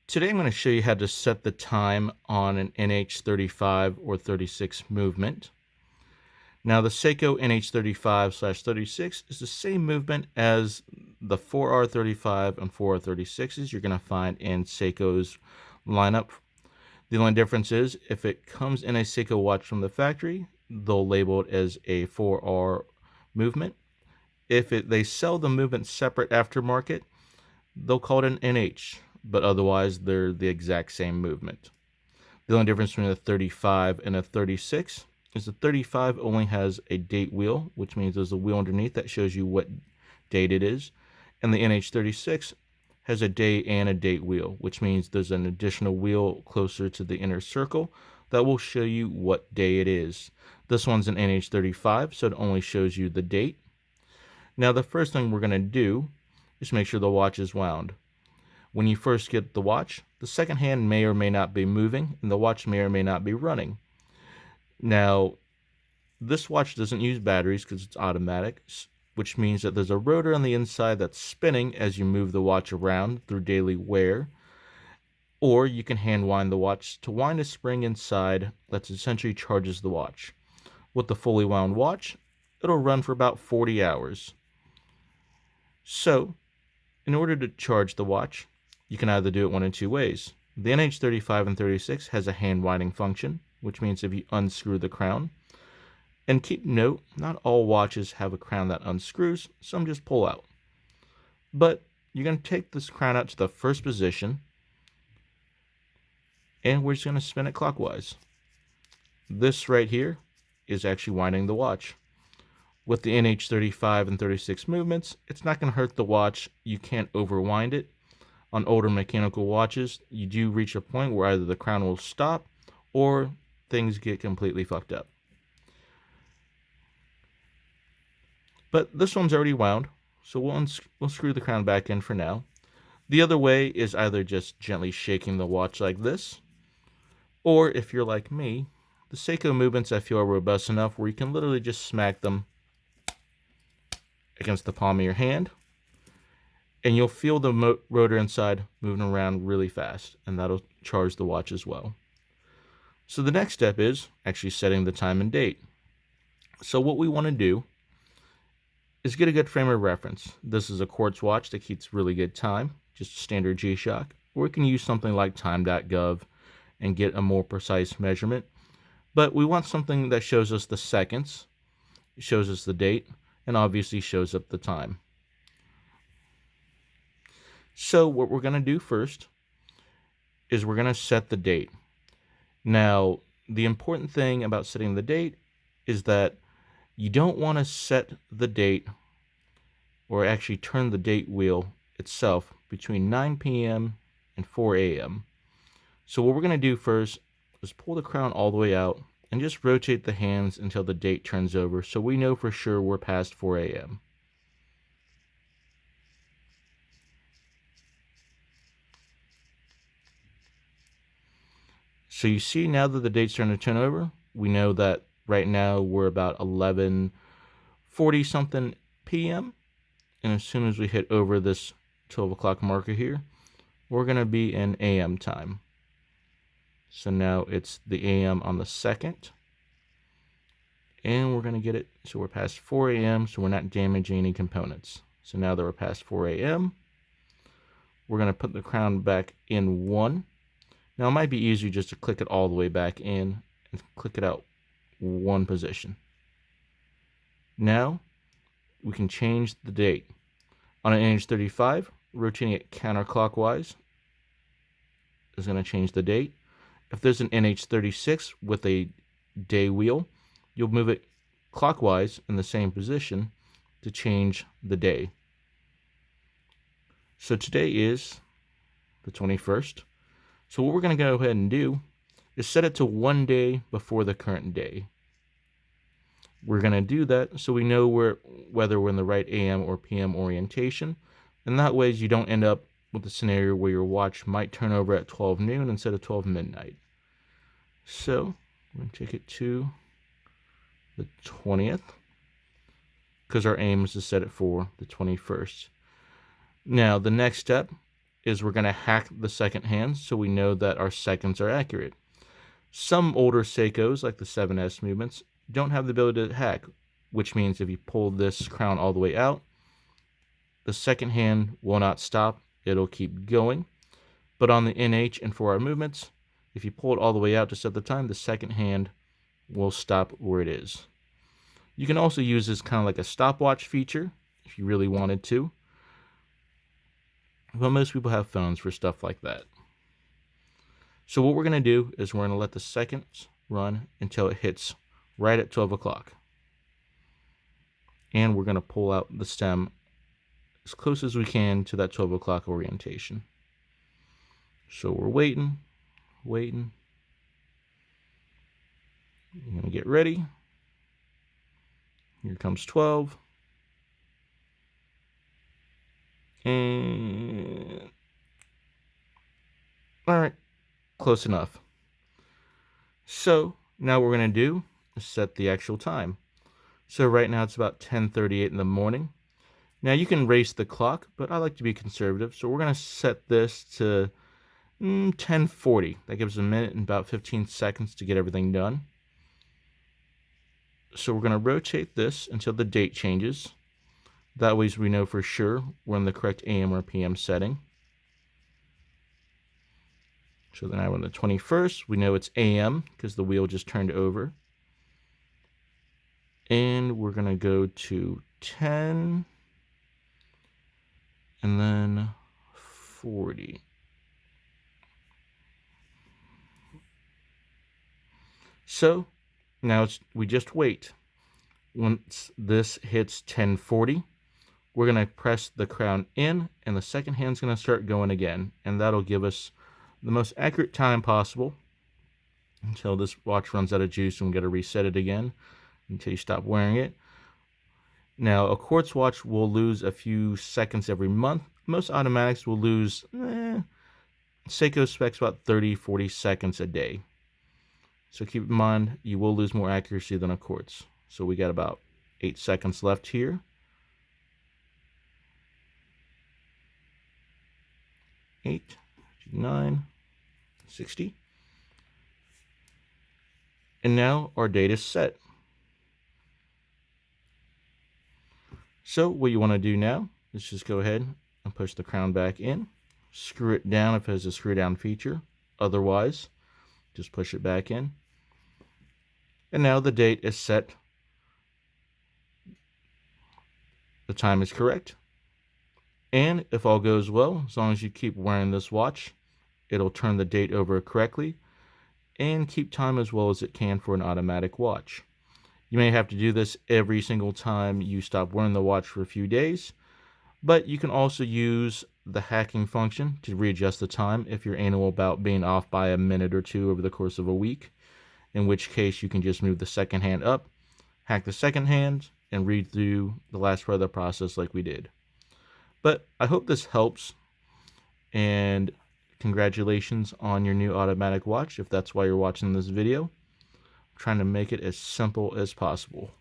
Today I'm going to show you how to set the time on an NH35 or 36 movement. Now the Seiko NH35/36 is the same movement as the 4R35 and 4R36s you're going to find in Seiko's lineup. The only difference is if it comes in a Seiko watch from the factory, they'll label it as a 4R movement. If they sell the movement separate aftermarket, they'll call it an NH, but otherwise they're the exact same movement. The only difference between a 35 and a 36 is the 35 only has a date wheel, which means there's a wheel underneath that shows you what date it is, and the NH36 has a day and a date wheel, which means there's an additional wheel closer to the inner circle that will show you what day it is. This one's an NH35, so it only shows you the date. Now the first thing we're going to do is make sure the watch is wound. When you first get the watch, the second hand may or may not be moving, and the watch may or may not be running. Now, this watch doesn't use batteries because it's automatic, which means that there's a rotor on the inside that's spinning as you move the watch around through daily wear. Or you can hand wind the watch to wind a spring inside that essentially charges the watch. With the fully wound watch, it'll run for about 40 hours. So, in order to charge the watch, you can either do it one of two ways. The NH35 and 36 has a hand winding function, which means if you unscrew the crown, and keep note, not all watches have a crown that unscrews, some just pull out. But you're going to take this crown out to the first position, and we're just going to spin it clockwise. This right here is actually winding the watch. With the NH35 and 36 movements, it's not going to hurt the watch. You can't overwind it. On older mechanical watches, you do reach a point where either the crown will stop or things get completely fucked up. But this one's already wound, so we'll screw the crown back in for now. The other way is either just gently shaking the watch like this, or if you're like me, the Seiko movements I feel are robust enough where you can literally just smack them against the palm of your hand, and you'll feel the rotor inside moving around really fast, and that'll charge the watch as well. So the next step is actually setting the time and date. So what we want to do is get a good frame of reference. This is a quartz watch that keeps really good time, just a standard G-Shock, or we can use something like time.gov and get a more precise measurement. But we want something that shows us the seconds, shows us the date, and obviously shows up the time. So what we're going to do first is we're going to set the date. Now, the important thing about setting the date is that you don't want to set the date or actually turn the date wheel itself between 9 p.m. and 4 a.m. So what we're going to do first is pull the crown all the way out and just rotate the hands until the date turns over so we know for sure we're past 4 a.m. So you see now that the date's starting to turn over, we know that right now we're about 11:40 something p.m. And as soon as we hit over this 12 o'clock marker here, we're going to be in a.m. time. So now it's the a.m. on the 2nd. And we're going to get it so we're past 4 a.m. so we're not damaging any components. So now that we're past 4 a.m., we're going to put the crown back in 1. Now it might be easier just to click it all the way back in and click it out one position. Now we can change the date. On an NH35, rotating it counterclockwise is going to change the date. If there's an NH36 with a day wheel, you'll move it clockwise in the same position to change the day. So today is the 21st. So what we're going to go ahead and do is set it to 1 day before the current day. We're going to do that so we know whether we're in the right AM or PM orientation, and that way you don't end up with a scenario where your watch might turn over at 12 noon instead of 12 midnight. So we're going to take it to the 20th because our aim is to set it for the 21st. Now the next step is we're going to hack the second hand so we know that our seconds are accurate. Some older Seikos, like the 7S movements, don't have the ability to hack, which means if you pull this crown all the way out, the second hand will not stop. It'll keep going. But on the NH and 4R movements, if you pull it all the way out to set the time, the second hand will stop where it is. You can also use this kind of like a stopwatch feature if you really wanted to. But most people have phones for stuff like that. So what we're going to do is we're going to let the seconds run until it hits right at 12 o'clock. And we're going to pull out the stem as close as we can to that 12 o'clock orientation. So we're waiting. You're going to get ready. Here comes 12. And all right, close enough. So now what we're going to do is set the actual time. So right now it's about 10:38 in the morning. Now you can race the clock, but I like to be conservative. So we're going to set this to 10:40. That gives a minute and about 15 seconds to get everything done. So we're going to rotate this until the date changes. That way we know for sure we're in the correct AM or PM setting. So then now we're on the 21st. We know it's AM because the wheel just turned over. And we're going to go to 10 and then 40. So now we just wait. Once this hits 10:40, we're going to press the crown in and the second hand's going to start going again. And that'll give us the most accurate time possible until this watch runs out of juice and we got to reset it again until you stop wearing it. Now, a quartz watch will lose a few seconds every month. Most automatics will lose, Seiko specs about 30-40 seconds a day. So keep in mind, you will lose more accuracy than a quartz. So we got about 8 seconds left here. 8, 9, 60. And now our date is set. So what you want to do now is just go ahead and push the crown back in. Screw it down if it has a screw down feature. Otherwise, just push it back in. And now the date is set. The time is correct. And if all goes well, as long as you keep wearing this watch, it'll turn the date over correctly and keep time as well as it can for an automatic watch. You may have to do this every single time you stop wearing the watch for a few days, but you can also use the hacking function to readjust the time if you're anal about being off by a minute or two over the course of a week, in which case you can just move the second hand up, hack the second hand, and read through the last part of the process like we did. But I hope this helps, and congratulations on your new automatic watch if that's why you're watching this video. I'm trying to make it as simple as possible.